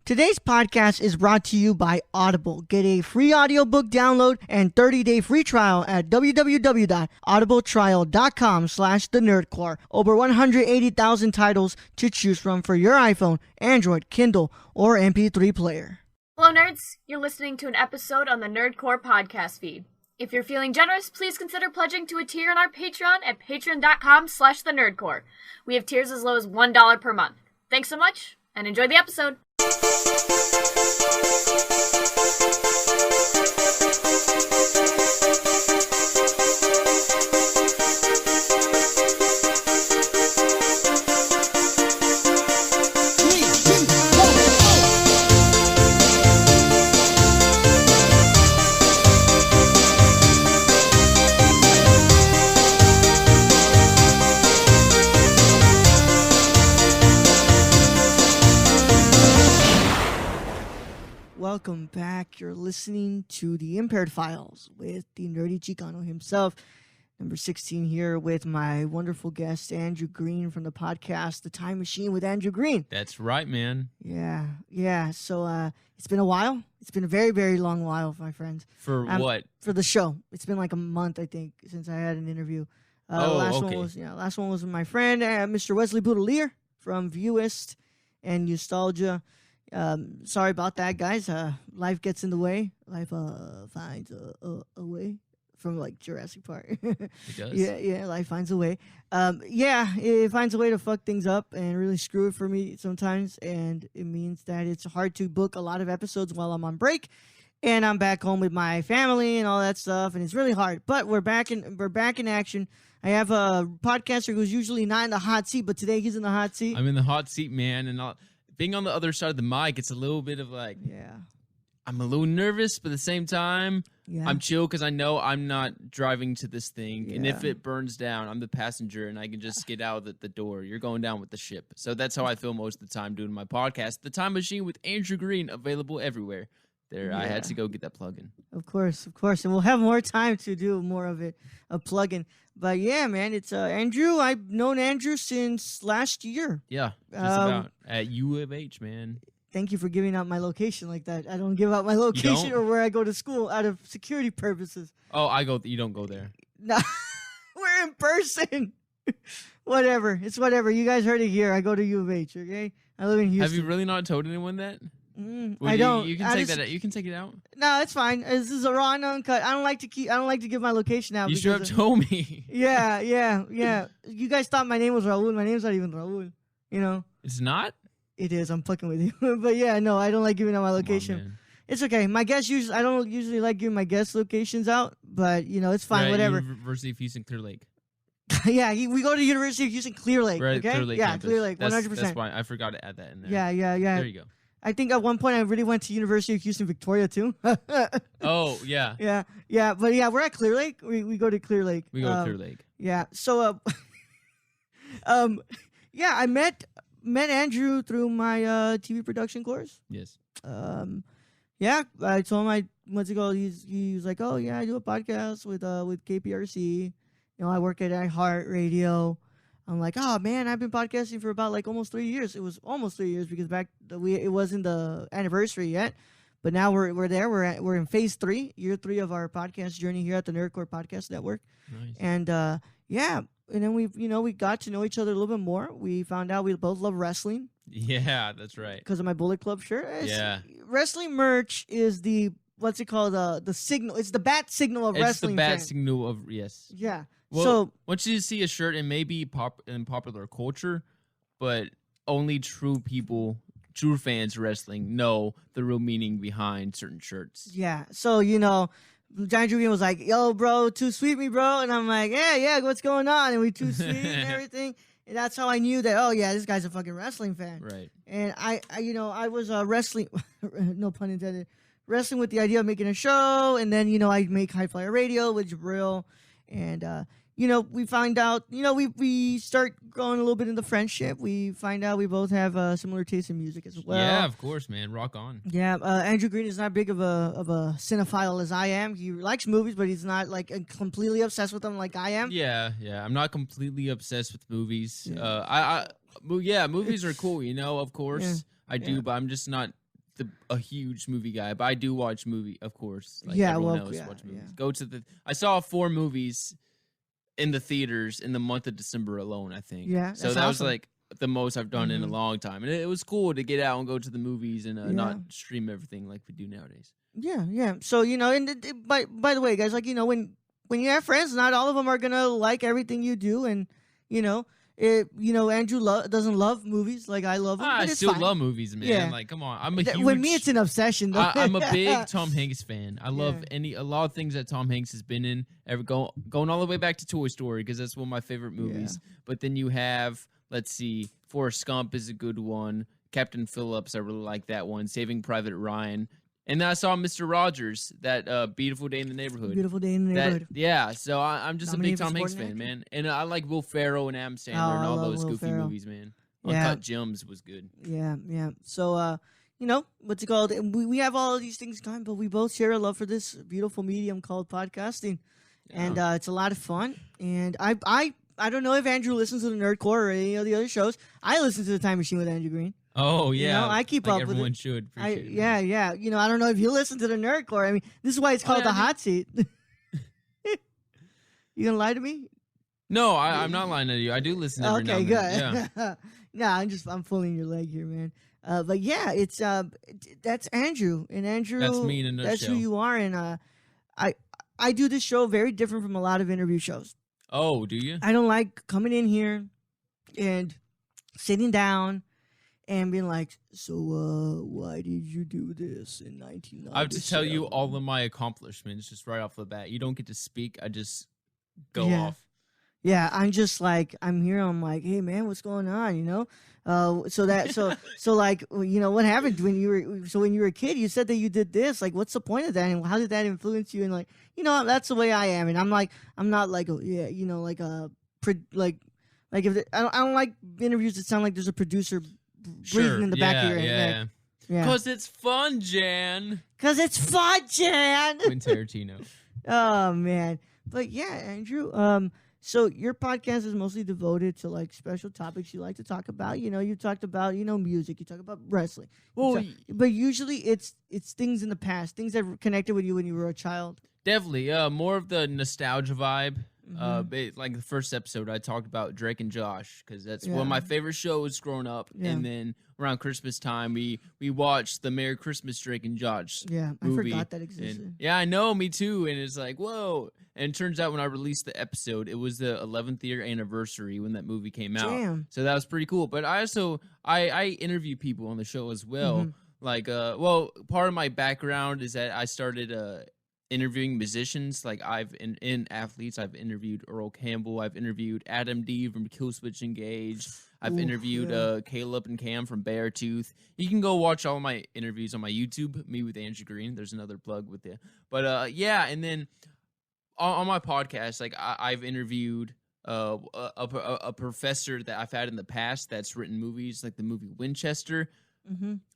Today's podcast is brought to you by Audible. Get a free audiobook download and 30-day free trial at www.audibletrial.com/thenerdcore. Over 180,000 titles to choose from for your iPhone, Android, Kindle, or MP3 player. Hello, nerds. You're listening to an episode on the Nerdcore podcast feed. If you're feeling generous, please consider pledging to a tier on our Patreon at patreon.com/thenerdcore. We have tiers as low as $1 per month. Thanks so much, and enjoy the episode. Welcome back. You're listening to the Impaired Files with the nerdy Chicano himself. Number 16 here with my wonderful guest, Andrew Green from the podcast, The Time Machine with Andrew Green. That's right, man. Yeah. So it's been a while. It's been a very, very long while, my friend. For what? For the show. It's been like a month, I think, since I had an interview. Last one was with my friend, Mr. Wesley Boudelier from Viewist and Nostalgia. Sorry about that, guys. Life gets in the way. Life finds a way from like Jurassic Park. It does. Yeah. Life finds a way. It finds a way to fuck things up and really screw it for me sometimes. And it means that it's hard to book a lot of episodes while I'm on break, and I'm back home with my family and all that stuff, and it's really hard. But we're back in action. I have a podcaster who's usually not in the hot seat, but today he's in the hot seat. I'm in the hot seat, man, and being on the other side of the mic, it's a little bit of like, I'm a little nervous, but at the same time, I'm chill because I know I'm not driving to this thing. And if it burns down, I'm the passenger and I can just get out the door. You're going down with the ship. So that's how I feel most of the time doing my podcast. The Time Machine with Andrew Green, available everywhere. I had to go get that plug-in. Of course. And we'll have more time to do more of it, a plug-in. But yeah, man, it's Andrew. I've known Andrew since last year. Yeah, just about. At U of H, man. Thank you for giving out my location like that. I don't give out my location or where I go to school out of security purposes. Oh, you don't go there. No, we're in person. Whatever. It's whatever. You guys heard it here. I go to U of H, okay? I live in Houston. Have you really not told anyone that? I don't. You can take that. You can take it out. No, it's fine. This is a raw and uncut. I don't like to give my location out. You should have told me. Yeah. You guys thought my name was Raul. My name's not even Raul. You know. It's not. It is. I'm fucking with you. But yeah, no, I don't like giving out my location. It's okay. My guests I don't usually like giving my guest locations out, but it's fine. Right, whatever. University of Houston, Clear Lake. Yeah, we go to University of Houston, Clear Lake. Right, okay. Clear Lake yeah, campus. Clear Lake, 100%. That's why I forgot to add that in there. Yeah. There you go. I think at one point I really went to University of Houston, Victoria too. Oh, yeah. Yeah. But yeah, we're at Clear Lake. We go to Clear Lake. We go to Clear Lake. Yeah. So, I met Andrew through my TV production course. Yes. I told him months ago. He was like, oh yeah, I do a podcast with KPRC. I work at iHeartRadio. I'm like, oh man, I've been podcasting for about like almost 3 years. It was almost 3 years because it wasn't the anniversary yet, but now we're there. We're in phase 3, year 3 of our podcast journey here at the Nerdcore Podcast Network. Nice. And and then we got to know each other a little bit more. We found out we both love wrestling. Yeah, that's right. Because of my Bullet Club shirt. Wrestling merch is what's it called? The signal. It's the bat signal of wrestling. It's the bat signal of yes. Yeah. Well, so once you see a shirt, it may be in popular culture, but only true fans of wrestling know the real meaning behind certain shirts. Yeah. So, Giant Julian was like, yo, bro, too sweet me, bro. And I'm like, yeah, what's going on? And we too sweet and everything. And that's how I knew that, oh, yeah, this guy's a fucking wrestling fan. Right. And I was wrestling, no pun intended, wrestling with the idea of making a show. And then, I make High Flyer Radio with Jabril. And, we find out, we start growing a little bit into friendship. We find out we both have similar taste in music as well. Yeah, of course, man. Rock on. Yeah, Andrew Green is not big of a cinephile as I am. He likes movies, but he's not like completely obsessed with them like I am. Yeah. I'm not completely obsessed with movies. Movies are cool, of course. Yeah. I do, but I'm just not a huge movie guy, but I do watch movie, of course. Like Yeah, everyone well, else yeah, watch movies. yeah. Go to the. I saw 4 movies in the theaters in the month of December alone, I think. Yeah, So that's that was awesome. like the most I've done in a long time, and it was cool to get out and go to the movies and not stream everything like we do nowadays. Yeah, yeah. So and by the way, guys, like when you have friends, not all of them are gonna like everything you do, and Andrew doesn't love movies like I love them. I but it's still fine. love movies, man. Yeah. Like, come on, I'm a huge. With me, it's an obsession. Though. I'm a big Tom Hanks fan. I love Yeah. a lot of things that Tom Hanks has been in. Going all the way back to Toy Story because that's one of my favorite movies. Yeah. But then you have, let's see, Forrest Gump is a good one. Captain Phillips, I really like that one. Saving Private Ryan. And then I saw Mr. Rogers, that Beautiful Day in the Neighborhood. Beautiful Day in the Neighborhood. Yeah, so I'm just a big Tom Hanks fan, man. And I like Will Ferrell and Adam Sandler and all those goofy movies, man. Uncut Gems was good. Yeah, yeah. So, what's it called? We have all of these things in common, but we both share a love for this beautiful medium called podcasting. Yeah. And it's a lot of fun. And I don't know if Andrew listens to the Nerdcore or any of the other shows. I listen to the Time Machine with Andrew Green. Oh, yeah. I keep up with it. Everyone should. Yeah. I don't know if you listen to the Nerdcore. I mean, this is why it's called the Hot Seat. You gonna lie to me? No, I'm not lying to you. I do listen every now and then. Yeah. No, I'm pulling your leg here, man. But yeah, it's that's Andrew, and Andrew. That's me in a nutshell. That's who you are, and I do this show very different from a lot of interview shows. Oh, do you? I don't like coming in here and sitting down and being like, so why did you do this in 1997? I have to tell you all of my accomplishments just right off the bat. You don't get to speak. I just go off. Yeah, I'm just like, I'm here. I'm like, hey man, what's going on? So like, what happened when you were a kid? You said that you did this. Like, what's the point of that? And how did that influence you? And like, that's the way I am. And I'm like, I'm not like, like if I don't like interviews that sound like there's a producer breathing in the back of your head. Yeah. Because it's fun, Jan. Because it's fun, Jan. Quentin Tarantino. Oh man, but yeah, Andrew. So your podcast is mostly devoted to like special topics you like to talk about. You talked about music. You talk about wrestling. Well, but usually it's things in the past, things that connected with you when you were a child. Definitely, more of the nostalgia vibe. Like the first episode, I talked about Drake and Josh because that's one of my favorite shows growing up. Yeah. And then around Christmas time, we watched the Merry Christmas Drake and Josh. Yeah, movie. I forgot that existed. Yeah, I know, me too. And it's like, whoa. And it turns out when I released the episode, it was the 11th year anniversary when that movie came out. Damn. So that was pretty cool. But I also I interview people on the show as well. Like, part of my background is that I started interviewing musicians. Like in athletes, I've interviewed Earl Campbell. I've interviewed Adam D from Killswitch Engage. I've interviewed Caleb and Cam from Beartooth. You can go watch all my interviews on my YouTube, me with Andrew Green. There's another plug with you. But and then on my podcast, like I've interviewed a professor that I've had in the past that's written movies, like the movie Winchester.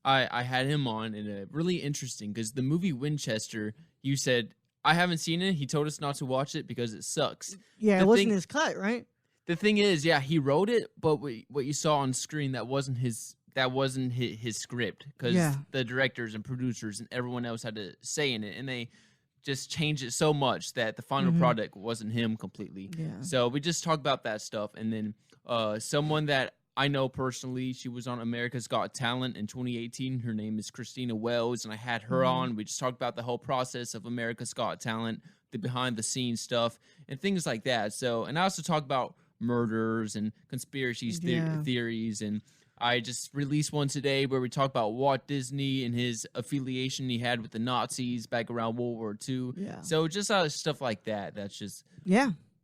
I had him on, and really interesting because the movie Winchester, you said, I haven't seen it. He told us not to watch it because it sucks. Yeah, it wasn't his cut, right? The thing is, he wrote it, but what you saw on screen, that wasn't his script because the directors and producers and everyone else had to say in it, and they just changed it so much that the final product wasn't him completely. Yeah. So we just talked about that stuff, and then someone that I know personally, she was on America's Got Talent in 2018. Her name is Christina Wells, and I had her on. We just talked about the whole process of America's Got Talent, the behind-the-scenes stuff, and things like that. So, and I also talk about murders and conspiracies theories, and I just released one today where we talk about Walt Disney and his affiliation he had with the Nazis back around World War II. Yeah. So just stuff like that. That's just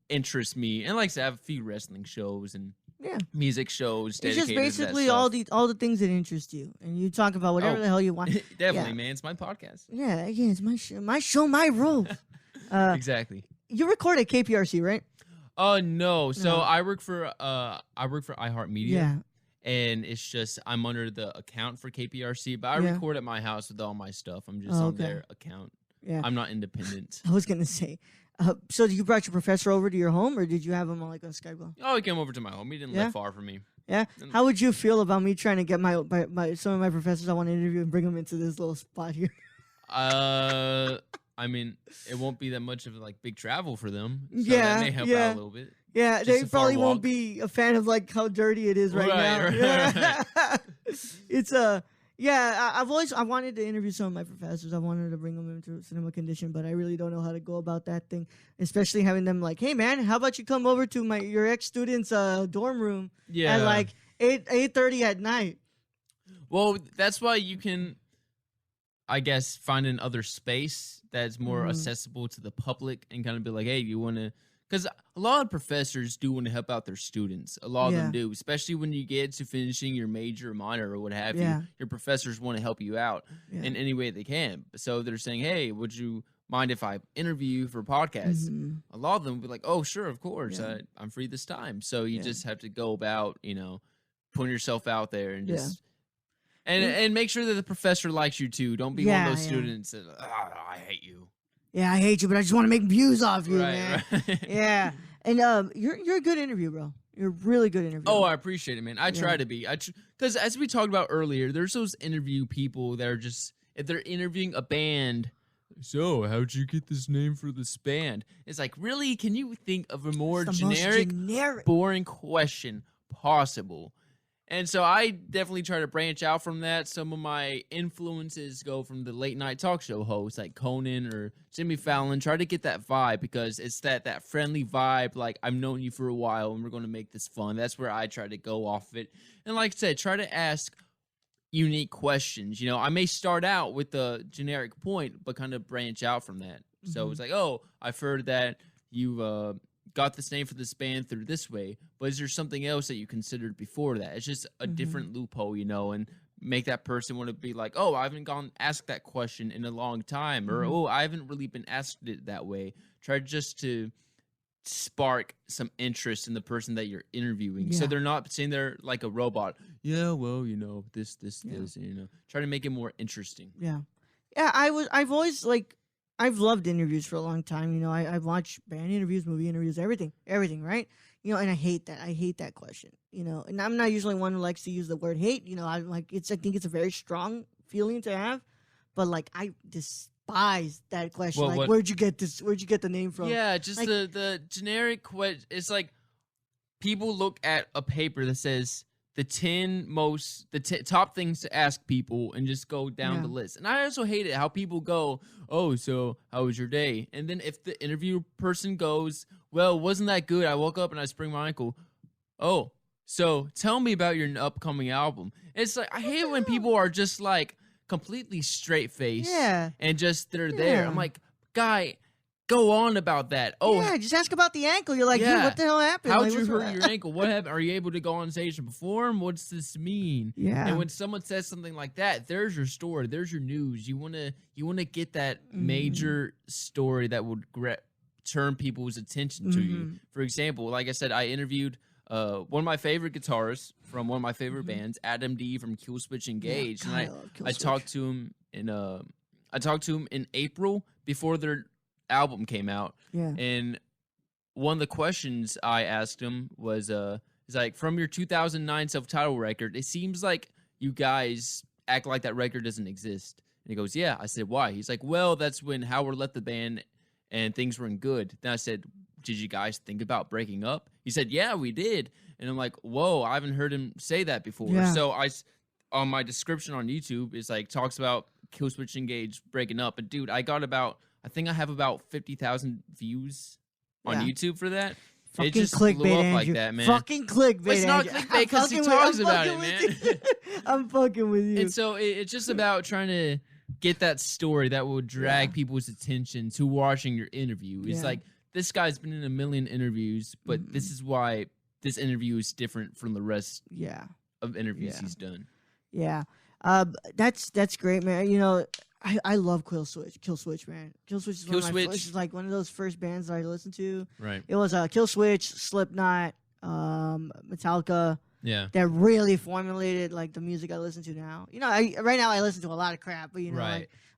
interests me. And like I said, I have a few wrestling shows and music shows. It's just basically all the things that interest you, and you talk about whatever the hell you want. Definitely, man. It's my podcast. Yeah, it's my show. My show, my rules. Exactly. You record at KPRC, right? No. So I work for iHeartMedia. Yeah. And it's just I'm under the account for KPRC, but I record at my house with all my stuff. I'm just on their account. Yeah. I'm not independent. I was gonna say, So you brought your professor over to your home, or did you have him on Skype call? Oh, he came over to my home. He didn't live far from me. Yeah. How would you feel about me trying to get my some of my professors I want to interview and bring them into this little spot here? I mean, it won't be that much of big travel for them. So yeah, that may help out a little bit. Yeah, Just they a probably far walk. won't be a fan of how dirty it is right now. Right. It's I wanted to interview some of my professors. I wanted to bring them into cinema condition, but I really don't know how to go about that thing. Especially having them hey man, how about you come over to your ex student's dorm room at 8:30 at night? Well, that's why you can, I guess, find another space that's more accessible to the public and kind of be hey, you want to. Because a lot of professors do want to help out their students. A lot of them do, especially when you get to finishing your major or minor or what have you. Your professors want to help you out in any way they can. So they're saying, hey, would you mind if I interview you for a podcast? Mm-hmm. A lot of them will be oh, sure, of course. I'm free this time. So you just have to go about, putting yourself out there and just... And make sure that the professor likes you, too. Don't be one of those students that, I hate you. Yeah, I hate you, but I just want to make views off you, man. Right. Yeah. And you're a good interview, bro. You're a really good interview. Oh, I appreciate it, man. I try to be. Because as we talked about earlier, there's those interview people that are just, if they're interviewing a band, so how'd you get this name for this band? It's really, can you think of a more generic, boring question possible? And so I definitely try to branch out from that. Some of my influences go from the late night talk show hosts like Conan or Jimmy Fallon. Try to get that vibe because it's that friendly vibe. I've known you for a while and we're going to make this fun. That's where I try to go off of it. And like I said, try to ask unique questions. I may start out with the generic point, but kind of branch out from that. Mm-hmm. So it's oh, I've heard that you got this name for this band through this way, but is there something else that you considered before that? It's just a different loophole, and make that person want to be oh, I haven't asked that question in a long time, or oh, I haven't really been asked it that way. Try just to spark some interest in the person that you're interviewing, so they're not sitting there like a robot. Yeah, well, this, try to make it more interesting. Yeah. I've always I've loved interviews for a long time. I've watched band interviews, movie interviews, everything, right? And I hate that. I hate that question. And I'm not usually one who likes to use the word hate. I think it's a very strong feeling to have, but I despise that question. Well, where'd you get this? Where'd you get the name from? Yeah, just the generic question. It's people look at a paper that says the top things to ask people and just go down the list. And I also hate it how people go, oh, so how was your day? And then if the interview person goes, well, wasn't that good? I woke up and I sprained my ankle. Oh, so tell me about your upcoming album. It's I hate when people are just completely straight faced and just they're there. I'm guy, go on about that. Oh, yeah, just ask about the ankle. You're dude, what the hell happened? How'd you hurt your ankle? What happened? Are you able to go on stage and perform? What's this mean? Yeah. And when someone says something like that, there's your story. There's your news. You wanna get that major story that would turn people's attention to you. For example, like I said, I interviewed one of my favorite guitarists from one of my favorite bands, Adam D from Killswitch Engage, and I talked to him in April before their album came out. Yeah. And one of the questions I asked him was from your 2009 self-titled record, it seems like you guys act like that record doesn't exist. And he goes, yeah. I said, why? He's well, that's when Howard left the band and things weren't good. Then I said, did you guys think about breaking up? He said, yeah, we did. And I'm whoa, I haven't heard him say that before. Yeah. So on my description on YouTube is talks about Killswitch Engage breaking up. And dude, I think I have about 50,000 views on YouTube for that. Fucking it just clickbait, blew up Andrew. like that, man. Fucking clickbait, It's not Andrew. clickbait because he talks about it, man. I'm fucking with you. And so it's just about trying to get that story that will drag people's attention to watching your interview. It's this guy's been in a million interviews, but this is why this interview is different from the rest of interviews he's done. Yeah. That's great, man. I love Killswitch, man. Killswitch is one of those first bands that I listened to. Right. It was Killswitch, Slipknot, Metallica. Yeah. That really formulated the music I listen to now. Right now I listen to a lot of crap, but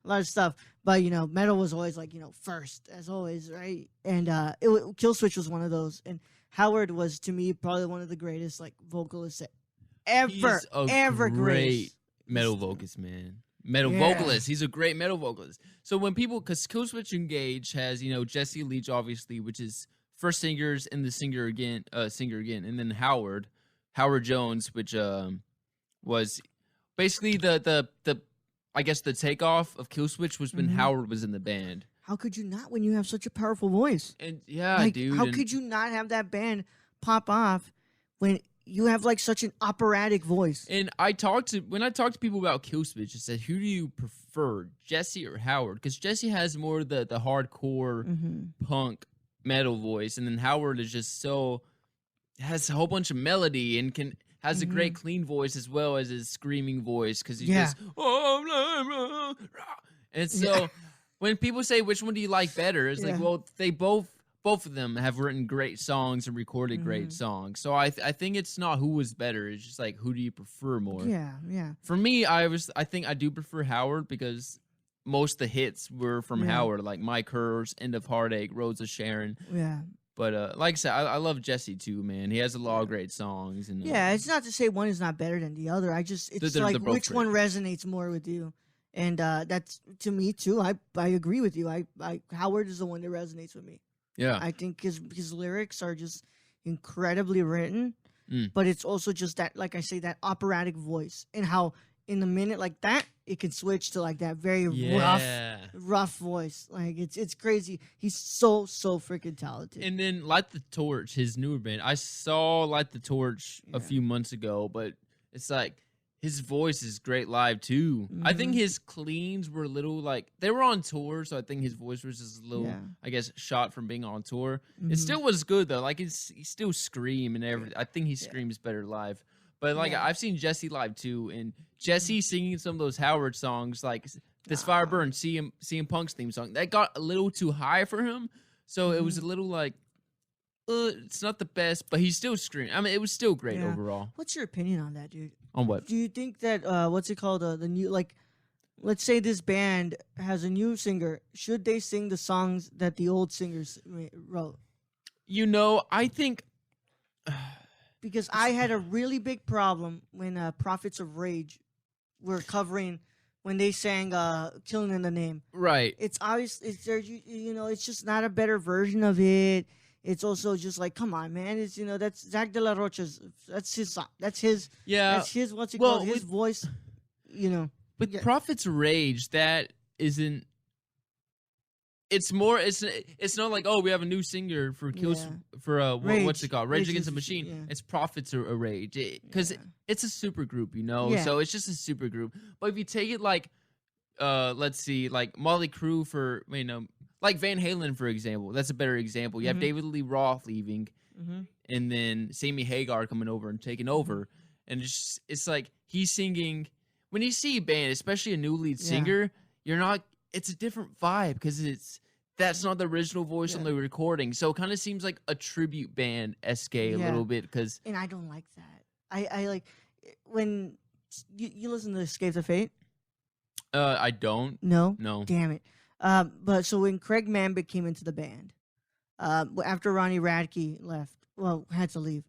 a lot of stuff. But metal was always like first as always, right? And Killswitch was one of those, and Howard was to me probably one of the greatest like vocalists ever great metal vocalist, man. Metal vocalist. He's a great metal vocalist. So when because Killswitch Engage has Jesse Leach obviously, which is first singers and the singer again, and then Howard Jones, which was basically the I guess the takeoff of Killswitch was when Howard was in the band. How could you not when you have such a powerful voice? And dude. How could you not have that band pop off when you have like such an operatic voice? And when I talked to people about Killswitch, I said, who do you prefer, Jesse or Howard? Because Jesse has more the hardcore punk metal voice, and then Howard is just has a whole bunch of melody and has a great clean voice as well as his screaming voice because he's just and so when people say which one do you like better, it's like, well, they both of them have written great songs and recorded great songs. So I think it's not who was better. It's just like, who do you prefer more? Yeah. For me, I think I do prefer Howard because most of the hits were from Howard, like My Curves, End of Heartache, Roads of Sharon. Yeah. But like I said, I love Jesse too, man. He has a lot of great songs. And it's not to say one is not better than the other. It's like which one resonates more with you. And that's to me too. I agree with you. Howard is the one that resonates with me. Yeah, I think his lyrics are just incredibly written, but it's also just that, like I say, that operatic voice, and how in a minute like that it can switch to like that very rough voice. Like it's crazy. He's so freaking talented. And then Light the Torch, his newer band. I saw Light the Torch a few months ago, but it's like his voice is great live too. I think his cleans were a little like they were on tour, so I think his voice was just a little, I guess, shot from being on tour. It still was good though. Like he still scream and everything. I think he screams better live. But like I've seen Jesse live too, and Jesse singing some of those Howard songs, like this Fireburn, CM Punk's theme song, that got a little too high for him. So it was a little like. It's not the best, but he's still screaming. I mean, it was still great overall. What's your opinion on that, dude? On what? Do you think that what's it called? The new, like, let's say this band has a new singer. Should they sing the songs that the old singers wrote? I think because I had a really big problem when Prophets of Rage were covering when they sang "Killing in the Name." Right. It's obvious. It's there. It's just not a better version of it. It's also just like, come on, man. It's that's Zach De La Rocha's. That's his song. That's his. Yeah. That's his. What's it called? His voice. With Prophet's Rage, that isn't. It's more. It's not like, oh, we have a new singer for Kills for what's it called? Rage Against the Machine. Yeah. It's Prophets of Rage because it's a super group, Yeah. So it's just a super group. But if you take it like, let's see, like Motley Crue for like Van Halen, for example. That's a better example. You have David Lee Roth leaving, and then Sammy Hagar coming over and taking over. And it's like he's singing. When you see a band, especially a new lead singer, it's a different vibe because that's not the original voice on the recording. So it kind of seems like a tribute band SK a little bit. And I don't like that. I like when you listen to Escape the Fate. I don't. No? Damn it. But so when Craig Manbic came into the band, after Ronnie Radke had to leave,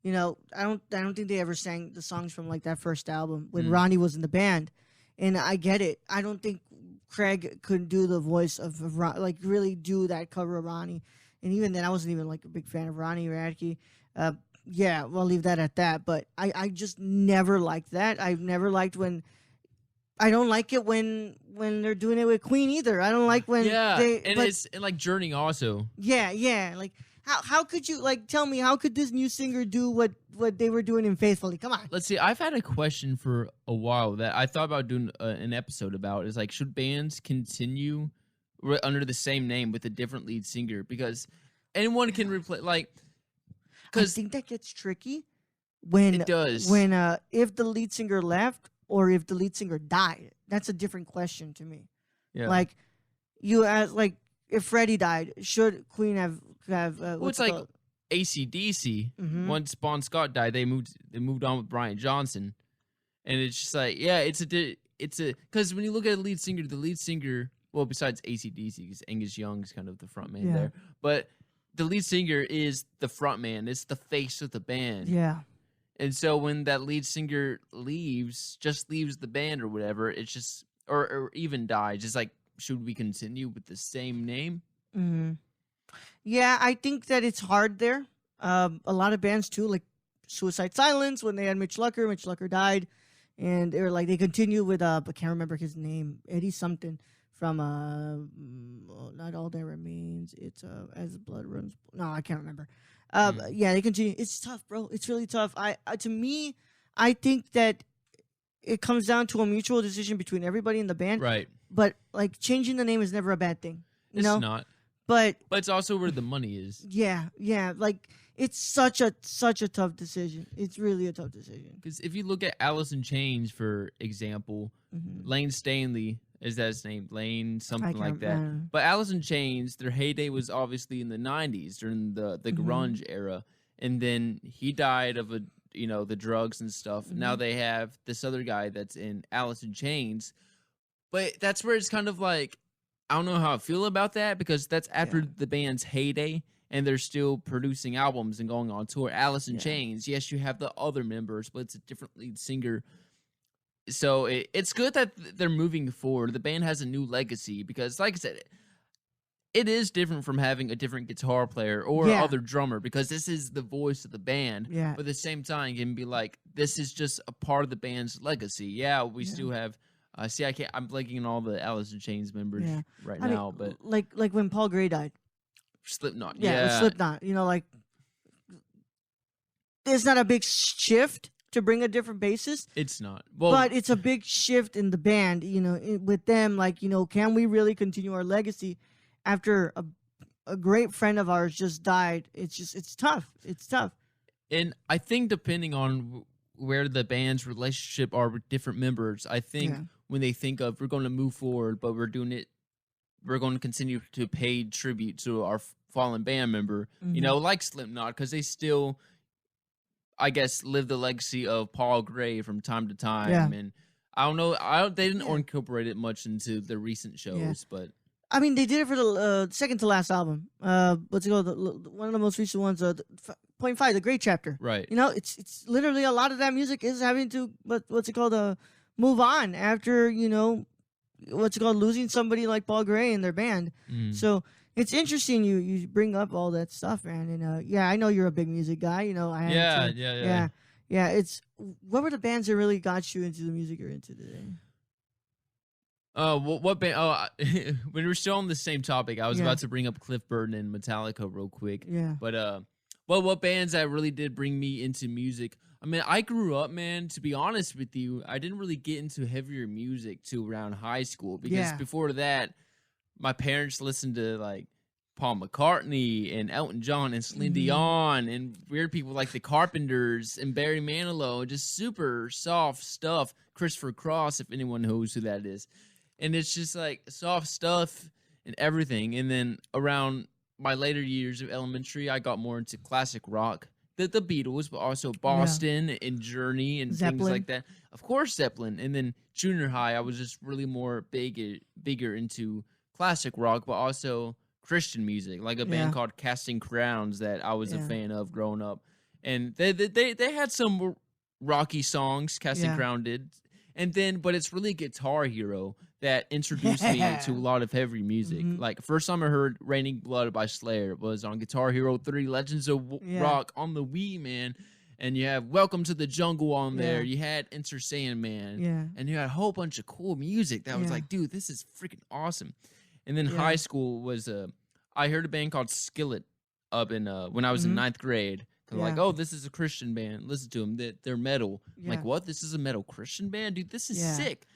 I don't think they ever sang the songs from like that first album when Ronnie was in the band, and I get it. I don't think Craig could do the voice of like really do that cover of Ronnie, and even then I wasn't even like a big fan of Ronnie Radke. We'll leave that at that. But I just never liked that. I've never liked when. I don't like it when they're doing it with Queen either. I don't like when it's like Journey also. Yeah. Like how could you tell me how could this new singer do what they were doing in Faithfully? Come on. Let's see. I've had a question for a while that I thought about doing an episode about. Is like, should bands continue under the same name with a different lead singer because anyone can replace I think that gets tricky when it does if the lead singer left. Or if the lead singer died, that's a different question to me. Yeah. Like you ask, like if Freddie died, should Queen have? It's like AC/DC. Once Bon Scott died, they moved on with Brian Johnson, and it's just like it's it's because when you look at the lead singer, well, besides AC/DC, because Angus Young is kind of the front man there, but the lead singer is the front man. It's the face of the band. Yeah. And so when that lead singer leaves the band or whatever, it's just, or even dies, it's like, should we continue with the same name? Mm-hmm. Yeah, I think that it's hard there. A lot of bands too, like Suicide Silence, when they had Mitch Lucker died, and they were like, they continue with I can't remember his name, Eddie something from Not All That Remains. It's As Blood Runs. No, I can't remember. Yeah, they continue. It's tough, bro. It's really tough. To me, I think that it comes down to a mutual decision between everybody in the band. Right. But like changing the name is never a bad thing. You know? Not. But it's also where the money is. Yeah. Like it's such a tough decision. It's really a tough decision. Because if you look at Alice in Chains, for example, Lane Stanley, is that his name? Lane something like that. But Alice in Chains, their heyday was obviously in the 90s during the grunge era, and then he died of the drugs and stuff. Now they have this other guy that's in Alice in Chains, but that's where it's kind of like, I don't know how I feel about that, because that's after the band's heyday and they're still producing albums and going on tour. Alice in Chains, yes, you have the other members, but it's a different lead singer. So it's good that they're moving forward. The band has a new legacy, because, like I said, it is different from having a different guitar player or other drummer, because this is the voice of the band. Yeah. But at the same time, you can be like, this is just a part of the band's legacy. Yeah, we still have. I'm blanking on all the Alice in Chains members now, but like when Paul Gray died, Slipknot. Yeah, Slipknot. Like, it's not a big shift to bring a different bassist. It's not. But it's a big shift in the band, with them, like, can we really continue our legacy after a great friend of ours just died? It's tough. It's tough. And I think depending on where the band's relationship are with different members, I think when they think of, we're going to move forward, but we're going to continue to pay tribute to our fallen band member, like Slipknot, because they still, I guess, live the legacy of Paul Gray from time to time. Yeah. And I don't know, they didn't incorporate it much into the recent shows, but I mean, they did it for the second to last album. What's it called? One of the most recent ones, 0.5, the Great Chapter. Right. It's literally a lot of that music is having to, what's it called? Move on after, losing somebody like Paul Gray in their band. So it's interesting you bring up all that stuff, man. And I know you're a big music guy. Yeah. It's, what were the bands that really got you into the music you're into today? What band? Oh, when we're still on the same topic, I was about to bring up Cliff Burton and Metallica real quick. Yeah. But what bands that really did bring me into music? I mean, I grew up, man. To be honest with you, I didn't really get into heavier music till around high school, because before that, my parents listened to like Paul McCartney and Elton John and Celine Dion and weird people like the Carpenters and Barry Manilow, just super soft stuff. Christopher Cross, if anyone knows who that is. And it's just like soft stuff and everything. And then around my later years of elementary, I got more into classic rock. The Beatles, but also Boston and Journey and Zeppelin. Things like that. Of course, Zeppelin. And then junior high, I was just really more bigger into classic rock, but also Christian music, like a band called Casting Crowns that I was a fan of growing up. And they had some rocky songs, Casting Crown did. And then, but it's really Guitar Hero that introduced me to a lot of heavy music. Like, first time I heard Raining Blood by Slayer was on Guitar Hero 3 Legends of Rock on the Wii, man. And you have Welcome to the Jungle on there. You had Enter Sandman. Yeah. And you had a whole bunch of cool music that was like, dude, this is freaking awesome. And then high school was, I heard a band called Skillet up in, when I was in 9th grade. Like, oh, this is a Christian band. Listen to them. They're metal. I'm like, what? This is a metal Christian band? Dude, this is sick.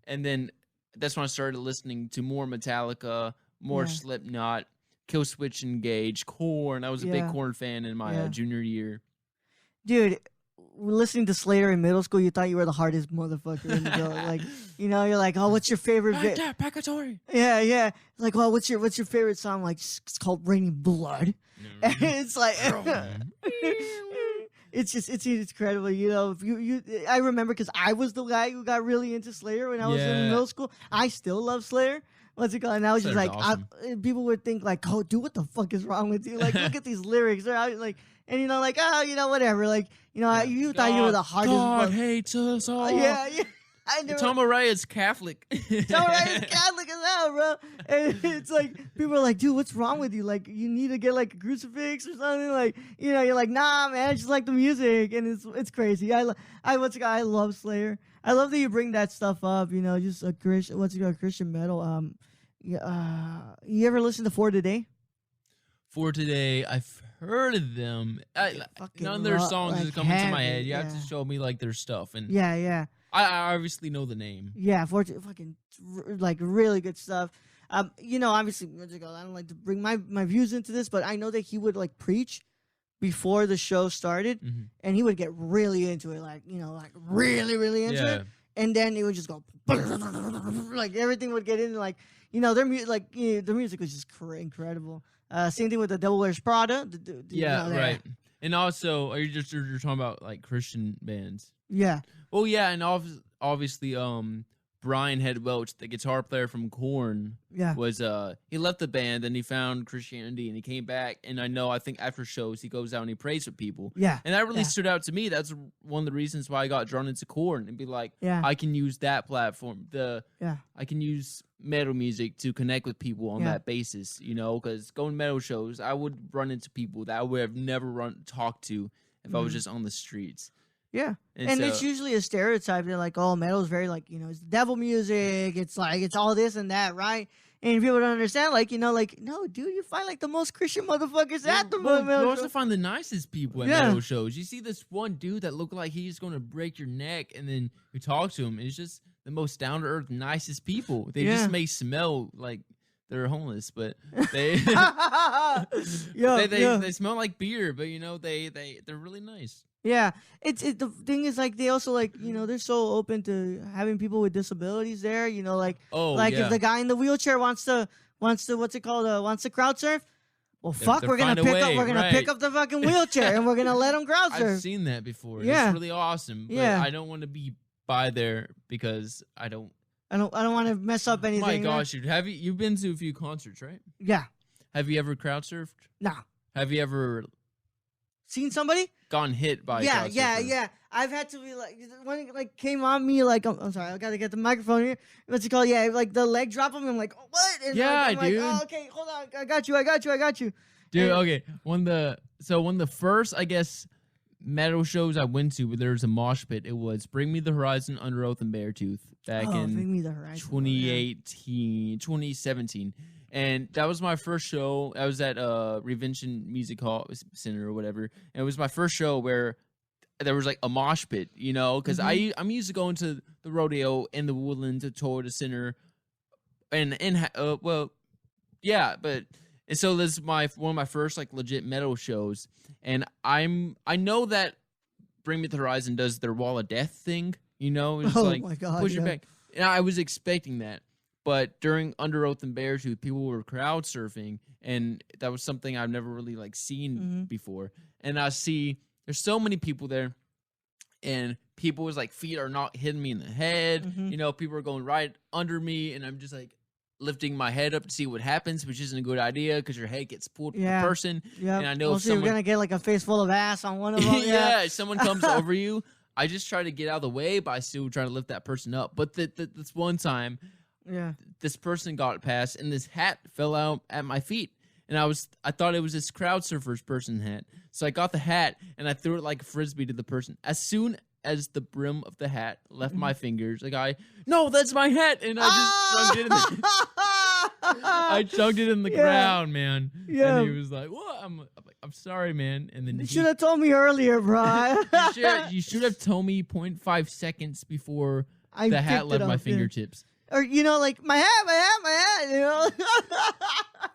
And then that's when I started listening to more Metallica, more Slipknot, Killswitch Engage, Korn. I was a big Korn fan in my junior year. Dude, listening to Slayer in middle school, you thought you were the hardest motherfucker in the world. Like, you're like, oh, what's your favorite bit? Purgatory. Yeah. Like, well, what's your favorite song? Like, it's called Raining Blood. And it's like, it's incredible. You know, if I remember because I was the guy who got really into Slayer when I was in middle school. I still love Slayer. What's it called? And I was just like, awesome. People would think like, oh, dude, what the fuck is wrong with you? Like, look at these lyrics. They're out, like, and you know, like, oh, you know, whatever. Like, you know, you thought you were the hardest. God hates us all. Yeah. Tom Araya is Catholic. Tom Araya is Catholic as hell, bro. And it's like people are like, dude, what's wrong with you? Like, you need to get like a crucifix or something. Like, you know, you're like, nah, man, I just like the music, and it's crazy. I love Slayer. I love that you bring that stuff up. You know, just a Christian metal. You ever listen to For Today? For Today, I've heard of them. None of their songs is coming to my head. You have to show me like their stuff, and yeah. I obviously know the name. Yeah, fucking like really good stuff. You know, obviously, I don't like to bring my views into this, but I know that he would like preach before the show started, and he would get really into it, like, you know, like really, really into it, and then it would just go like everything would get in, like, you know, their music was just incredible. Same thing with The Devil Wears Prada. Right. And also, you're talking about like Christian bands? Yeah. Oh yeah, and obviously, Brian Head Welch, the guitar player from Korn, was he left the band and he found Christianity and he came back. And I think after shows he goes out and he prays with people. Yeah. And that really stood out to me. That's one of the reasons why I got drawn into Korn and be like, I can use that platform. I can use metal music to connect with people on that basis, you know, because going to metal shows, I would run into people that I would have never talked to if I was just on the streets. Yeah, and so, it's usually a stereotype. They're like, oh, metal is very, like, you know, it's devil music. It's like, it's all this and that, right? And people don't understand, like, you know, like, no, dude, you find like the most Christian motherfuckers at the metal You also find the nicest people at metal shows. You see this one dude that looked like he's going to break your neck, and then you talk to him, and it's just the most down-to-earth, nicest people. They just may smell like they're homeless, but they they smell like beer, but, you know, they're really nice. Yeah, it's the thing is, like, they also, like, you know, they're so open to having people with disabilities there, you know, like, if the guy in the wheelchair wants to wants to crowd surf, well, fuck, we're gonna pick up the fucking wheelchair and we're gonna let him crowd surf. I've seen that before. Yeah, it's really awesome. But I don't want to be by there because I don't want to mess up anything. My gosh, dude, you've been to a few concerts, right? Yeah. Have you ever crowd surfed? No. Have you ever seen somebody gotten hit by yeah I've had to be like, when it like came on me, like, I'm sorry, I gotta get the microphone here. What's it called? Yeah, like the leg drop him, I'm like, oh, what? And I'm dude. Like, oh, okay, hold on, I got you dude. Okay, one of the first, I guess, metal shows I went to where there was a mosh pit, it was Bring Me the Horizon, Under Oath, and Beartooth back in 2017. And that was my first show. I was at Revention Music Hall Center or whatever. And it was my first show where there was like a mosh pit, you know, because I'm used to going to the rodeo in the Woodlands, to Toyota Center, and so this is one of my first like legit metal shows, and I know that Bring Me the Horizon does their Wall of Death thing, you know, it's my God, push your back, and I was expecting that. But during Under Oath and Beartooth, people were crowd surfing, and that was something I've never really like seen before. And I see there's so many people there, and people's like feet are not hitting me in the head. You know, people are going right under me, and I'm just like lifting my head up to see what happens, which isn't a good idea because your head gets pulled from the person. Yeah, and I know you're gonna get like a face full of ass on one of them. If someone comes over you, I just try to get out of the way, but I still try to lift that person up. But this one time. Yeah, this person got past, and this hat fell out at my feet, and I thought it was this crowd surfer's person hat. So I got the hat and I threw it like a frisbee to the person. As soon as the brim of the hat left my fingers, the guy, no, that's my hat, and I just chunked it in I chunked it in the ground, man. Yeah, and he was like, "What?" I'm like, "I'm sorry, man." And then you should have told me earlier, bro. you should have told me 0.5 seconds before the hat left my fingertips. Or, you know, like, my hat, you know?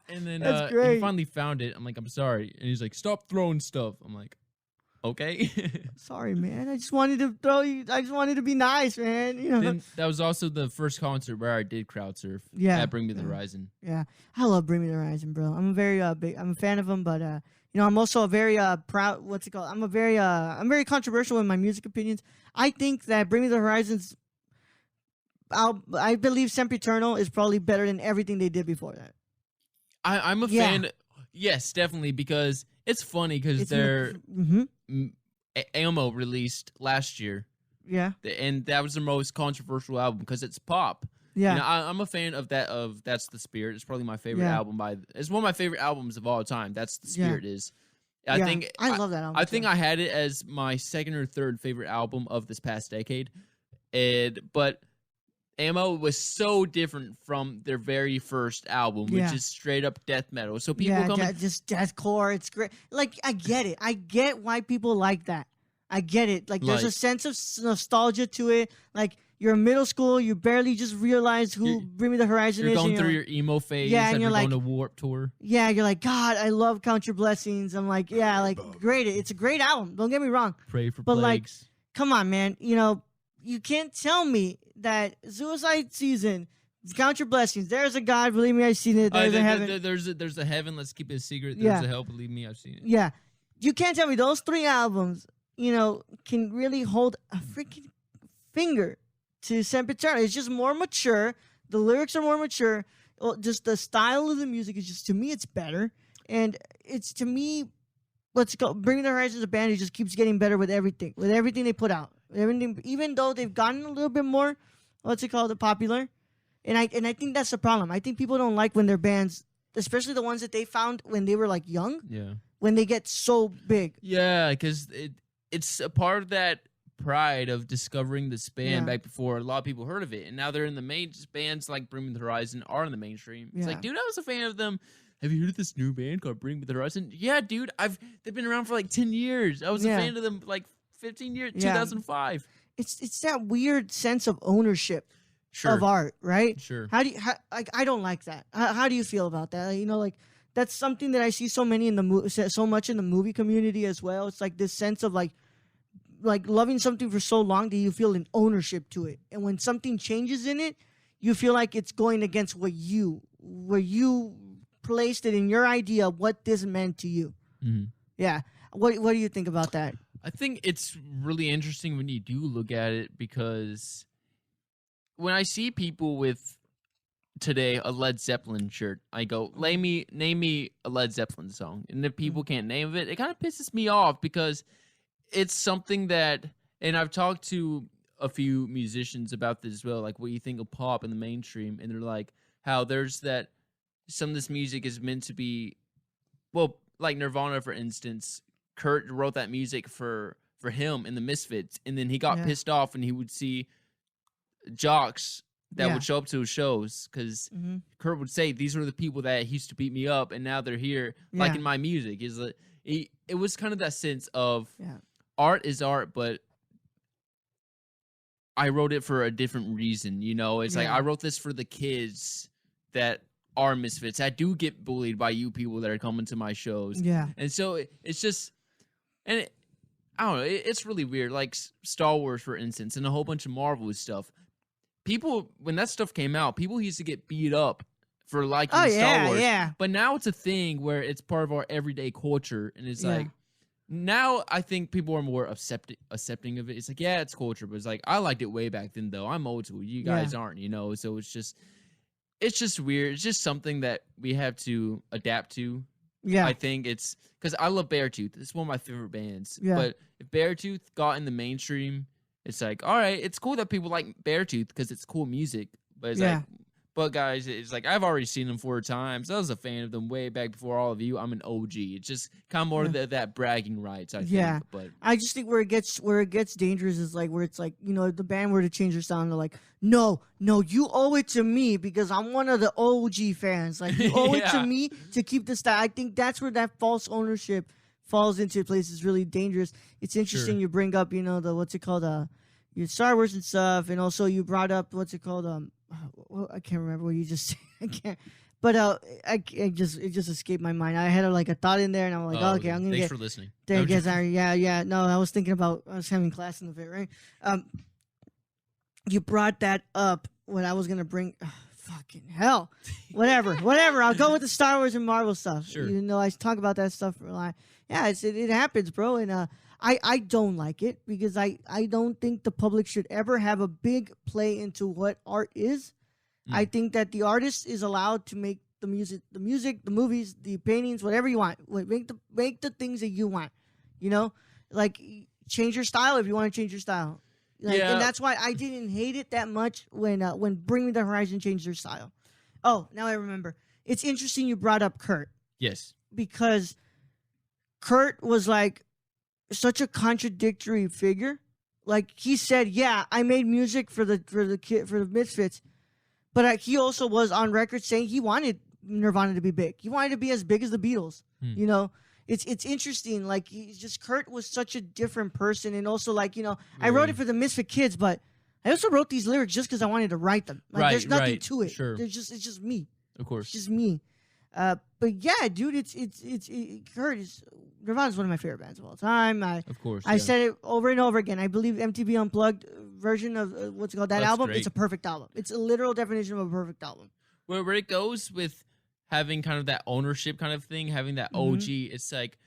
And then that's great. He finally found it. I'm like, I'm sorry. And he's like, stop throwing stuff. I'm like, okay. Sorry, man. I just wanted to throw you. I just wanted to be nice, man. You know. Then that was also the first concert where I did crowd surf. Yeah. At Bring Me the Horizon. Yeah. I love Bring Me the Horizon, bro. I'm a very I'm a fan of them, but I'm also a very proud. What's it called? I'm very controversial in my music opinions. I think that Bring Me the Horizons. I believe Sempiternal is probably better than everything they did before that. I'm a fan. Yes, definitely, because it's funny because their Ammo released last year. Yeah, and that was the most controversial album because it's pop. Yeah, I'm a fan of that. Of That's the Spirit. It's probably my favorite album It's one of my favorite albums of all time. That's the Spirit is. I think I love that album. I think I had it as my second or third favorite album of this past decade, but Ammo was so different from their very first album, which is straight up death metal. So people just deathcore. It's great. Like, I get it. I get why people like that. I get it. Like, there's a sense of nostalgia to it. Like, you're in middle school, you barely just realize who Bring Me the Horizon is. You're going through your emo phase. Yeah, and you're like, going to Warped Tour. Yeah, you're like, God, I love Count Your Blessings. I'm like, yeah, like, great. It's a great album. Don't get me wrong. Pray for Plagues. Like, come on, man. You can't tell me that Suicide Season, Count Your Blessings, there's a God, believe me, I've seen it. There's a heaven. There's a heaven, let's keep it a secret. There's a hell, believe me, I've seen it. Yeah. You can't tell me those 3 albums, can really hold a freaking finger to Sempiternal. It's just more mature. The lyrics are more mature. Just the style of the music is just, to me, it's better. And it's, to me, what's it called? Bring Me the Horizon is a band who just keeps getting better with everything they put out. Everything, even though they've gotten a little bit more, popular. And I think that's the problem. I think people don't like when their bands, especially the ones that they found when they were like young, when they get so big. Yeah, because it's a part of that pride of discovering this band back before a lot of people heard of it, and now they're in the main bands like Bring Me the Horizon are in the mainstream. It's like, dude, I was a fan of them. Have you heard of this new band called Bring Me the Horizon? Yeah, dude, they've been around for like 10 years. I was a fan of them like 15 years, 2005. It's that weird sense of ownership of art, right? Sure. I don't like that. How do you feel about that? Like that's something that I see so much in the movie community as well. It's like this sense of like loving something for so long that you feel an ownership to it, and when something changes in it, you feel like it's going against where you placed it in your idea of what this meant to you. Mm-hmm. Yeah. What do you think about that? I think it's really interesting when you do look at it, because when I see people with today a Led Zeppelin shirt, I go, name me a Led Zeppelin song, and if people can't name it kind of pisses me off, because it's something that, and I've talked to a few musicians about this as well, like what you think of pop in the mainstream, and they're like, how there's that some of this music is meant to be, well, like Nirvana, for instance. Kurt wrote that music for him in the Misfits, and then he got pissed off and he would see jocks that would show up to his shows, because Kurt would say, these were the people that used to beat me up, and now they're here liking my music. It was kind of that sense of art is art, but I wrote it for a different reason. It's like, I wrote this for the kids that are misfits. I do get bullied by you people that are coming to my shows. Yeah. And so it's just, I don't know, it's really weird. Like Star Wars, for instance, and a whole bunch of Marvel stuff. People, when that stuff came out, people used to get beat up for liking Star Wars. Yeah. But now it's a thing where it's part of our everyday culture, and it's like, now I think people are more accepting of it. It's like, yeah, it's culture, but it's like, I liked it way back then, though. I'm old school. You guys aren't, So it's just weird. It's just something that we have to adapt to. Yeah. I think it's because I love Beartooth. It's one of my favorite bands. Yeah. But if Beartooth got in the mainstream, it's like, all right, it's cool that people like Beartooth because it's cool music. But it's like, but guys, it's like, I've already seen them 4 times. I was a fan of them way back before all of you. I'm an OG. It's just kind of more that bragging rights, I think. Yeah. But I just think where it gets dangerous is like where it's like, the band were to change their sound. They're like, no, you owe it to me because I'm one of the OG fans. Like, you owe it to me to keep the style. I think that's where that false ownership falls into place. Is really dangerous. It's interesting you bring up, your Star Wars and stuff, and also you brought up I can't remember what you just said. I can't, but it just escaped my mind. I had a thought in there, and I'm like, okay, I'm gonna thanks for listening. There, yeah. No, I was having class in the fit, right? You brought that up when I was gonna bring. fucking hell. Whatever. I'll go with the Star Wars and Marvel stuff. Sure. You know, I talk about that stuff for a lot. Yeah, it happens, bro. And I don't like it because I don't think the public should ever have a big play into what art is. I think that the artist is allowed to make the music, the movies, the paintings, whatever you want. Make the things that you want. You know, like change your style if you want to change your style. Like, and that's why I didn't hate it that much when Bring Me the Horizon changed their style. Oh, now I remember. It's interesting you brought up Kurt. Yes. Because Kurt was like such a contradictory figure. Like he said, yeah, I made music for the Misfits, but he also was on record saying he wanted Nirvana to be big. He wanted to be as big as the Beatles. You know. It's interesting. Like Kurt was such a different person, and also like I wrote it for the Misfit Kids, but I also wrote these lyrics just because I wanted to write them. Like there's nothing to it. Sure. It's just me. Of course. It's just me. But yeah, dude, Kurt is Nirvana's one of my favorite bands of all time. Of course. I said it over and over again. I believe MTV Unplugged version of what's it called that album. Great. It's a perfect album. It's a literal definition of a perfect album. Where it goes with having kind of that ownership kind of thing, having that OG, it's like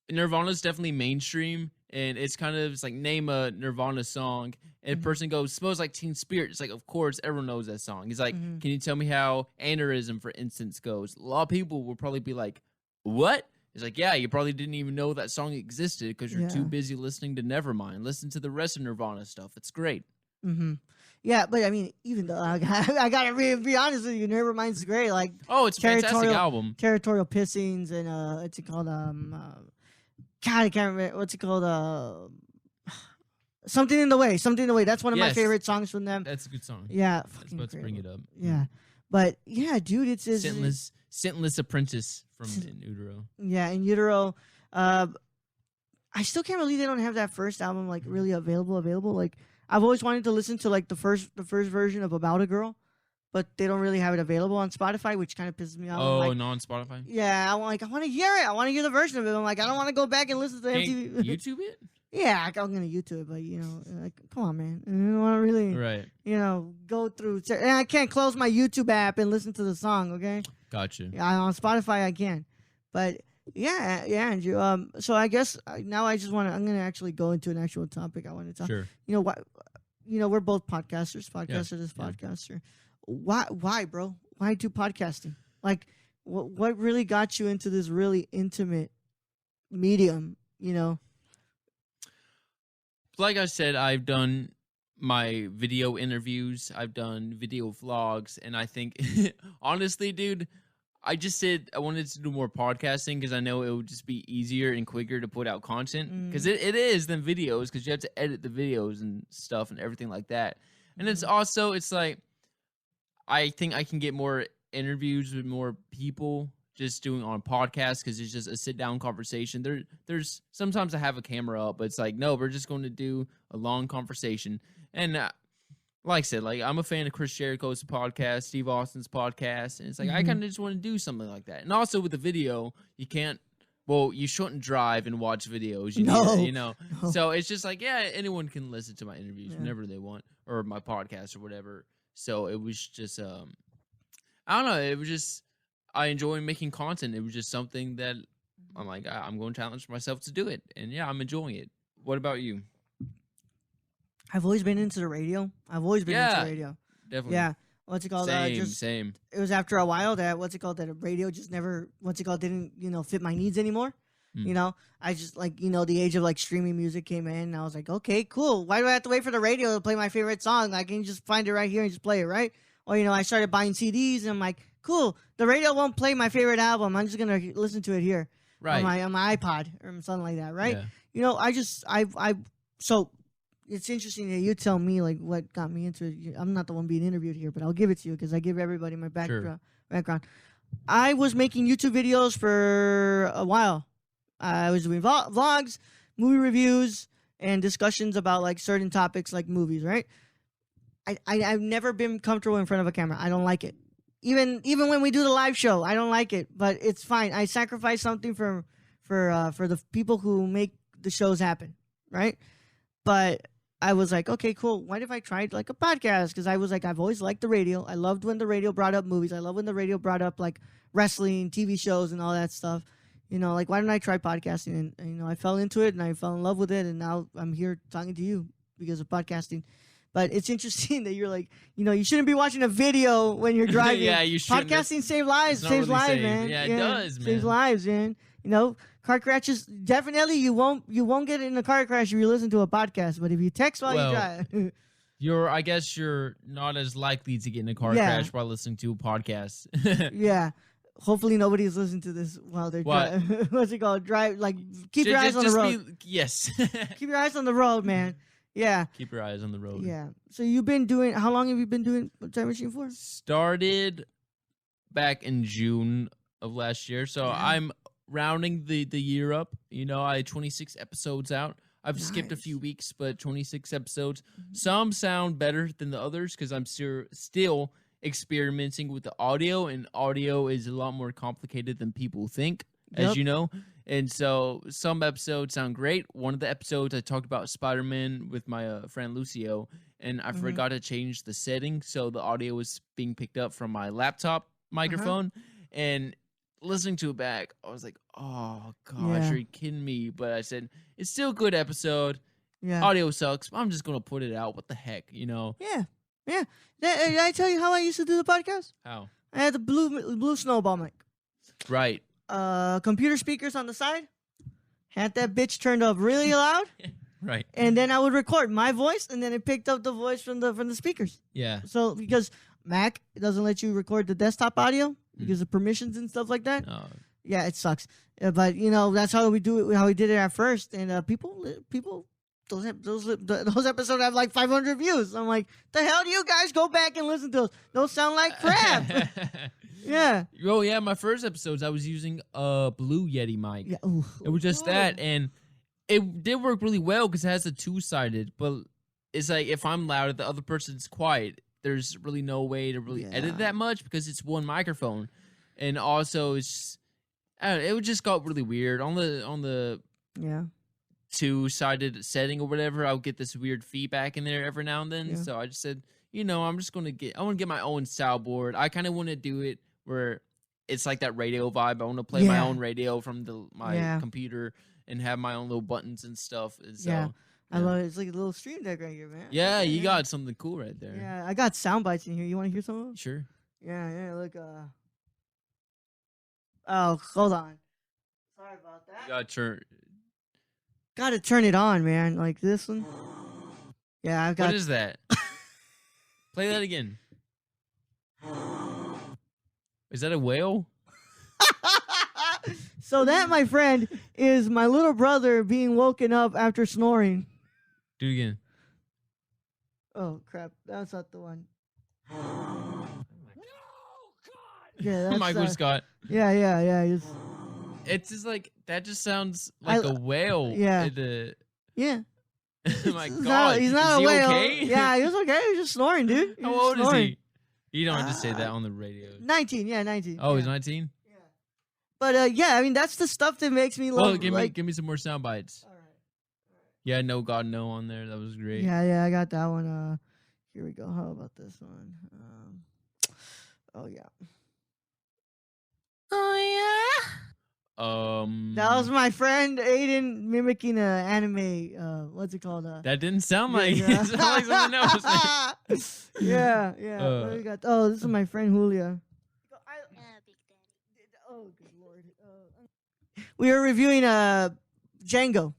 Nirvana's definitely mainstream, and it's like name a Nirvana song, and a person goes, "Smells Like Teen Spirit." It's like, of course, everyone knows that song. He's like, "Can you tell me how Aneurysm, for instance, goes?" A lot of people will probably be like, "What?" It's like, yeah, you probably didn't even know that song existed because you're too busy listening to Nevermind. Listen to the rest of Nirvana stuff. It's great. Yeah, but I mean, even though I gotta be honest with you, Nevermind's great. Like, it's a fantastic album. Territorial Pissings and what's it called? God, I can't remember what's it called. Something in the Way. That's one of my favorite songs from them. That's a good song. Yeah, fucking let's bring it up. Yeah, but yeah, dude, it's Scentless Apprentice from In Utero. Yeah, In Utero. I still can't believe they don't have that first album like really available. Like, I've always wanted to listen to like the first version of About a Girl, but they don't really have it available on Spotify, which kind of pisses me off. Oh, like, not on Spotify? Yeah, I want to hear it. I want to hear the version of it. I'm like, I don't want to go back and listen to MTV. YouTube it? Yeah, I'm gonna YouTube it, but like, come on, man. I don't want to really, go through. And I can't close my YouTube app and listen to the song. Okay. Gotcha. Yeah, on Spotify I can, but yeah, Andrew. So I guess now I'm gonna actually go into an actual topic I want to talk. Sure. We're both podcasters. Podcaster. Why, bro? Why do podcasting? Like, what really got you into this really intimate medium? Like I said, I've done my video interviews. I've done video vlogs, and I think, honestly, dude, I wanted to do more podcasting because I know it would just be easier and quicker to put out content because it is than videos because you have to edit the videos and stuff and everything like that. And it's like, I think I can get more interviews with more people just doing on podcasts because it's just a sit down conversation. There's sometimes I have a camera up, but it's like, no, we're just going to do a long conversation. And like I said, like I'm a fan of Chris Jericho's podcast, Steve Austin's podcast, and it's like I kind of just want to do something like that. And also with the video, you shouldn't drive and watch videos. No. So it's just like, yeah, anyone can listen to my interviews whenever they want, or my podcast or whatever. So it was just, I don't know. It was just, I enjoy making content. It was just something that I'm like, I'm going to challenge myself to do it, and yeah, I'm enjoying it. What about you? I've always been into the radio. Definitely. Yeah. What's it called? Same. It was after a while that that radio just never didn't fit my needs anymore. I just the age of like streaming music came in, and I was like, okay, cool. Why do I have to wait for the radio to play my favorite song? I can just find it right here and just play it, right? Or I started buying CDs, and I'm like, cool. The radio won't play my favorite album. I'm just gonna listen to it here, right, on my iPod or something like that, right? Yeah. So it's interesting that you tell me like what got me into it. I'm not the one being interviewed here, but I'll give it to you because I give everybody my background. I was making YouTube videos for a while. I was doing vlogs, movie reviews, and discussions about like certain topics like movies, right? I've never been comfortable in front of a camera. I don't like it. Even when we do the live show, I don't like it, but it's fine. I sacrifice something for the people who make the shows happen, right? But I was like, okay, cool. What if I tried like a podcast? Because I was like, I've always liked the radio. I loved when the radio brought up movies. I love when the radio brought up like wrestling, TV shows, and all that stuff. Like why don't I try podcasting? And I fell into it and I fell in love with it, and now I'm here talking to you because of podcasting. But it's interesting that you're like, you shouldn't be watching a video when you're driving. Yeah, you shouldn't. Podcasting saves lives, really lives, man. Yeah, it does, man. Saves lives, man. Car crashes, definitely you won't get in a car crash if you listen to a podcast. But if you text while you drive, I guess you're not as likely to get in a car crash while listening to a podcast. Yeah. Hopefully nobody's listening to this while they're driving. What's it called? Drive, like, keep your eyes on the road. Yes. Keep your eyes on the road, man. Yeah. Keep your eyes on the road. Yeah. So how long have you been doing Time Machine for? Started back in June of last year. So I'm rounding the year up. I had 26 episodes out. I've skipped a few weeks, but 26 episodes. Mm-hmm. Some sound better than the others because I'm still experimenting with the audio, and audio is a lot more complicated than people think, as you know. And so some episodes sound great. One of the episodes I talked about Spider-Man with my friend Lucio, and I forgot to change the setting, so the audio was being picked up from my laptop microphone. And listening to it back, I was like, oh gosh, are you kidding me? But I said, it's still a good episode. Yeah. Audio sucks, but I'm just going to put it out. What the heck, Yeah. Yeah. Did I tell you how I used to do the podcast? How? I had the blue snowball mic. Right. Computer speakers on the side. Had that bitch turned up really loud. Right. And then I would record my voice, and then it picked up the voice from the speakers. Yeah. So because Mac doesn't let you record the desktop audio because of permissions and stuff like that. Oh. Yeah, it sucks. But that's how we do it. How we did it at first, and people. Those episodes have like 500 views. I'm like, the hell do you guys go back and listen to those? Those sound like crap. Yeah. Oh yeah, my first episodes I was using a Blue Yeti mic. Yeah. Ooh. It was just that, and it did work really well because it has a two-sided. But it's like if I'm loud and the other person's quiet, there's really no way to really edit that much because it's one microphone, and also it's it just got really weird on the two-sided setting or whatever. I'll get this weird feedback in there every now and then. So I just said, I'm just gonna I want to get my own soundboard. I kind of want to do it where it's like that radio vibe. I want to play my own radio from my computer and have my own little buttons and stuff. And so, I love it. It's like a little stream deck right here, man. Yeah, you got something cool right there. Yeah, I got sound bites in here. You want to hear some of them? Sure. Yeah. Look. Oh, hold on. Sorry about that. You Gotta turn it on, man. Like this one. Yeah, I've got. What is that? Play that again. Is that a whale? So that, my friend, is my little brother being woken up after snoring. Do it again. Oh crap! That's not the one. No, God. Yeah, that's Michael Scott. Yeah. It's just like that. Just sounds like a whale. Yeah. Yeah. Oh my God. He's not a whale. Okay? Yeah, he was okay. He was just snoring, dude. How old is he? You don't have to say that on the radio. 19. Yeah, 19. Oh, he's 19? Yeah. But I mean, that's the stuff that makes me love. Well, give me some more sound bites. All right. Yeah, No God No on there. That was great. Yeah, I got that one. Here we go. How about this one? Oh yeah. That was my friend Ayden mimicking an anime. What's it called? That didn't sound like it. It sounded like something else. Yeah. What do we got? Oh, this is my friend Julia. Oh, good lord. We were reviewing Django.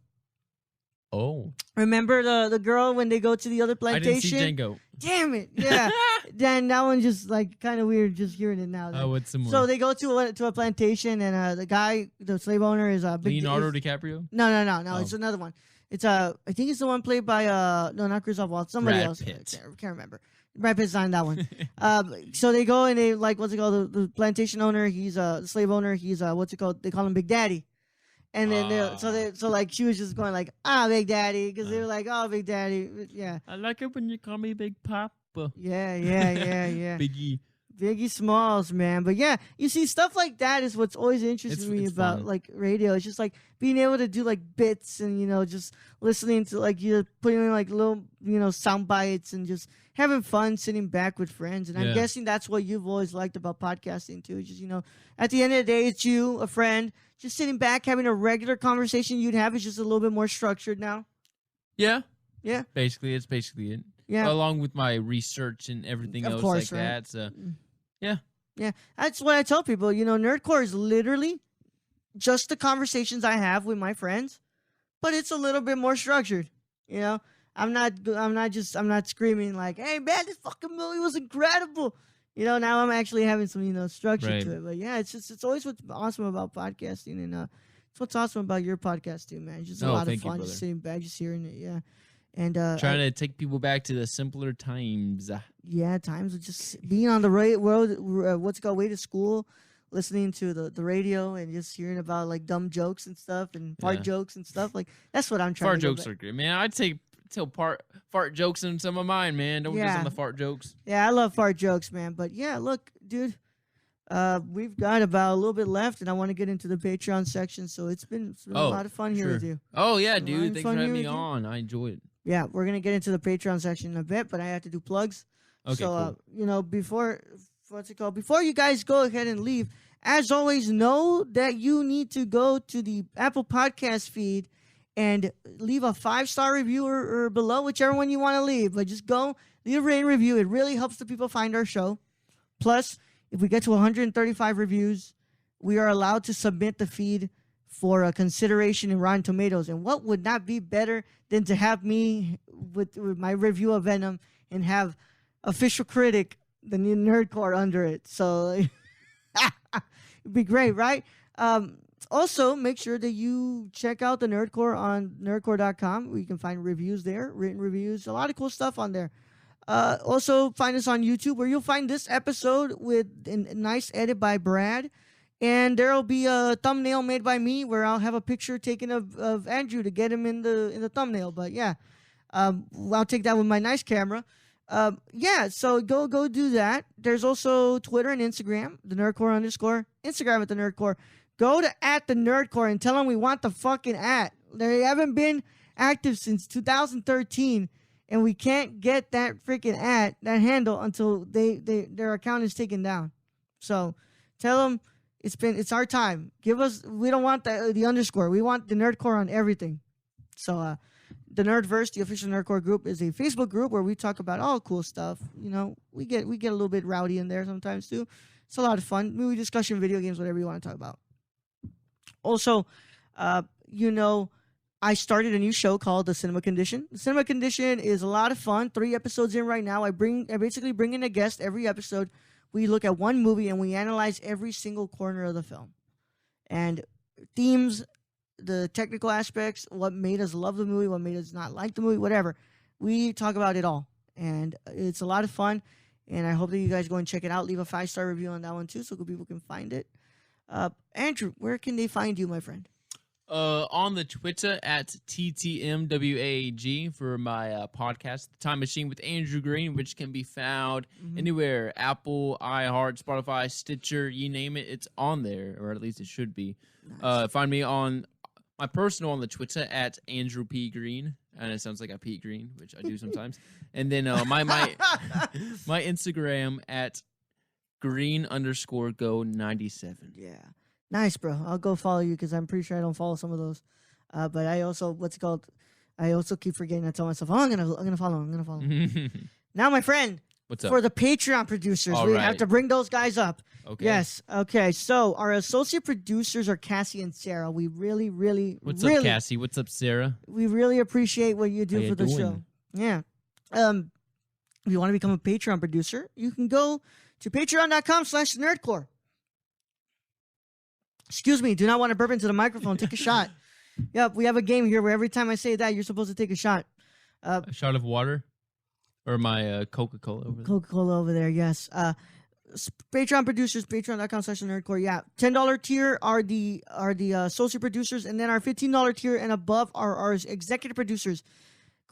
Oh. Remember the girl when they go to the other plantation? I didn't see Django. Damn it! Yeah, then that one just like kind of weird. Just hearing it now. Oh, what's some more? So they go to a plantation, and the slave owner is Leonardo DiCaprio. No. It's another one. It's I think it's the one played by no, not Christoph Waltz. Somebody Brad else. Pitt. I can't remember. Brad Pitt's not in that one. So they go and they like what's it called? The plantation owner. He's the slave owner. He's what's it called? They call him Big Daddy. And then so like she was just going like Big Daddy because they were like Big Daddy, yeah. I like it when you call me Big Papa. Yeah. Biggie. Biggie Smalls, man. But yeah, you see, stuff like that is what's always interested me about fun. like radio. It's just like being able to do like bits and, you know, just listening to like you're putting in like little, you know, sound bites and just having fun sitting back with friends. And I'm guessing that's what you've always liked about podcasting too. Just, you know, at the end of the day, it's you, a friend, just sitting back having a regular conversation you'd have. It's just a little bit more structured now. Yeah. Yeah. Basically, it's basically it. Yeah. Along with my research and everything else like that. So, yeah. Yeah. That's what I tell people. You know, Nerdcore is literally just the conversations I have with my friends, but it's a little bit more structured. You know, I'm not screaming like, "Hey man, this fucking movie was incredible." You know, now I'm actually having some, you know, structure to it. But yeah, it's always what's awesome about podcasting, and it's what's awesome about your podcast too, man. It's just a lot of fun, just sitting back, just hearing it. Yeah. And trying to take people back to the simpler times. Yeah, times of just being on the way to school, listening to the radio and just hearing about like dumb jokes and stuff and fart jokes and stuff. Like that's what I'm trying fart to jokes are great, man. I'd tell fart jokes in some of mine, man. Don't just on the fart jokes. Yeah, I love fart jokes, man. But yeah, look, dude, we've got about a little bit left, and I want to get into the Patreon section. So it's been a lot of fun here with you. Oh yeah, dude, thanks for having me on. I enjoyed it. Yeah, we're gonna get into the Patreon section in a bit, but I have to do plugs. Okay, so cool. You know, before you guys go ahead and leave, as always, know that you need to go to the Apple Podcast feed and leave a 5-star review or below, whichever one you want to leave. But just go leave a rating review. It really helps the people find our show. Plus, if we get to 135 reviews, we are allowed to submit the feed for a consideration in Rotten Tomatoes. And what would not be better than to have me with my review of Venom and have official critic, the new Nerdcore, under it. So it'd be great, right? Also, make sure that you check out the Nerdcore on nerdcore.com, where you can find reviews there, written reviews, a lot of cool stuff on there. Also, find us on YouTube, where you'll find this episode with a nice edit by Brad. And there will be a thumbnail made by me where I'll have a picture taken of Andrew to get him in the thumbnail. But yeah, I'll take that with my nice camera. Yeah, so go do that. There's also Twitter and Instagram, the Nerdcore _ Instagram at the Nerdcore. Go to @the Nerdcore and tell them we want the fucking @. They haven't been active since 2013, and we can't get that freaking @ that handle until their account is taken down. So tell them it's our time. We don't want the underscore. We want the Nerdcore on everything. So the Nerdverse, the official Nerdcore group, is a Facebook group where we talk about all cool stuff. You know, we get a little bit rowdy in there sometimes too. It's a lot of fun. Movie discussion, video games, whatever you want to talk about. Also, you know, I started a new show called The Cinema Condition. The Cinema Condition is a lot of fun. 3 episodes in right now. I basically bring in a guest every episode. We look at one movie and we analyze every single corner of the film. And themes, the technical aspects, what made us love the movie, what made us not like the movie, whatever. We talk about it all. And it's a lot of fun. And I hope that you guys go and check it out. Leave a 5-star review on that one too, so people can find it. Andrew, where can they find you, my friend? On the Twitter at TTMWAG for my podcast, The Time Machine with Andrew Green, which can be found anywhere: Apple, iHeart, Spotify, Stitcher, you name it, it's on there, or at least it should be. Nice. Find me on my personal on the Twitter at Andrew P. Green, and it sounds like I Pete Green, which I do sometimes. And then my Instagram at green_go97. Yeah. Nice, bro. I'll go follow you because I'm pretty sure I don't follow some of those. But I also, I also keep forgetting. I tell myself, I'm gonna follow him. Now, my friend, what's up? For the Patreon producers, we have to bring those guys up. Okay. Yes. Okay. So our associate producers are Cassie and Sarah. We really, What's up, Cassie? What's up, Sarah? We really appreciate what you do for the show. Yeah. If you want to become a Patreon producer, you can go to patreon.com/nerdcore. Excuse me, do not want to burp into the microphone. Take a shot. Yep, we have a game here where every time I say that, you're supposed to take a shot. A shot of water? Or my Coca-Cola over there? Coca-Cola over there, yes. Patreon producers, patreon.com/nerdcore. Yeah, $10 tier are the associate producers, and then our $15 tier and above are our executive producers.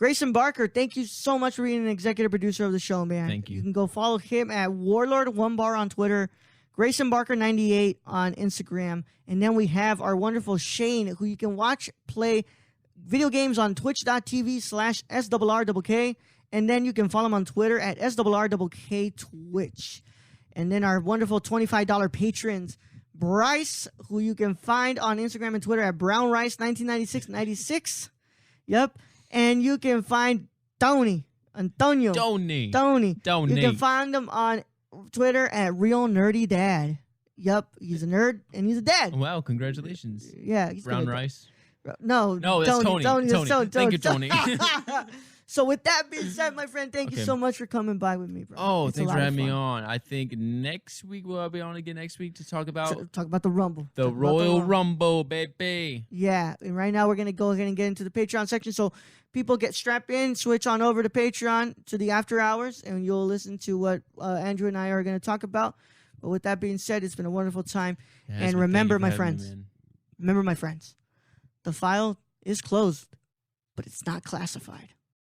Grayson Barker, thank you so much for being an executive producer of the show, man. Thank you. You can go follow him at Warlord1Bar on Twitter, Grayson Barker 98 on Instagram. And then we have our wonderful Shane, who you can watch play video games on twitch.tv/SRRKK. And then you can follow him on Twitter at SRRKK Twitch. And then our wonderful $25 patrons, Bryce, who you can find on Instagram and Twitter at BrownRice199696. Yep. And you can find Antonio. You can find him on Twitter at Real Nerdy Dad. Yep, he's a nerd and he's a dad. Wow, congratulations. Yeah, he's Brown Rice. No, that's Tony. Thank you, Tony. So with that being said, my friend, thank you so much for coming by with me, bro. Oh, thanks for having me on. I think next week we'll be on again next week to talk about the Rumble. The Royal Rumble, baby. Yeah, and right now we're gonna go ahead and get into the Patreon section. So people get strapped in, switch on over to Patreon to the after hours, and you'll listen to what Andrew and I are gonna talk about. But with that being said, it's been a wonderful time. And remember, my friends, the file is closed, but it's not classified.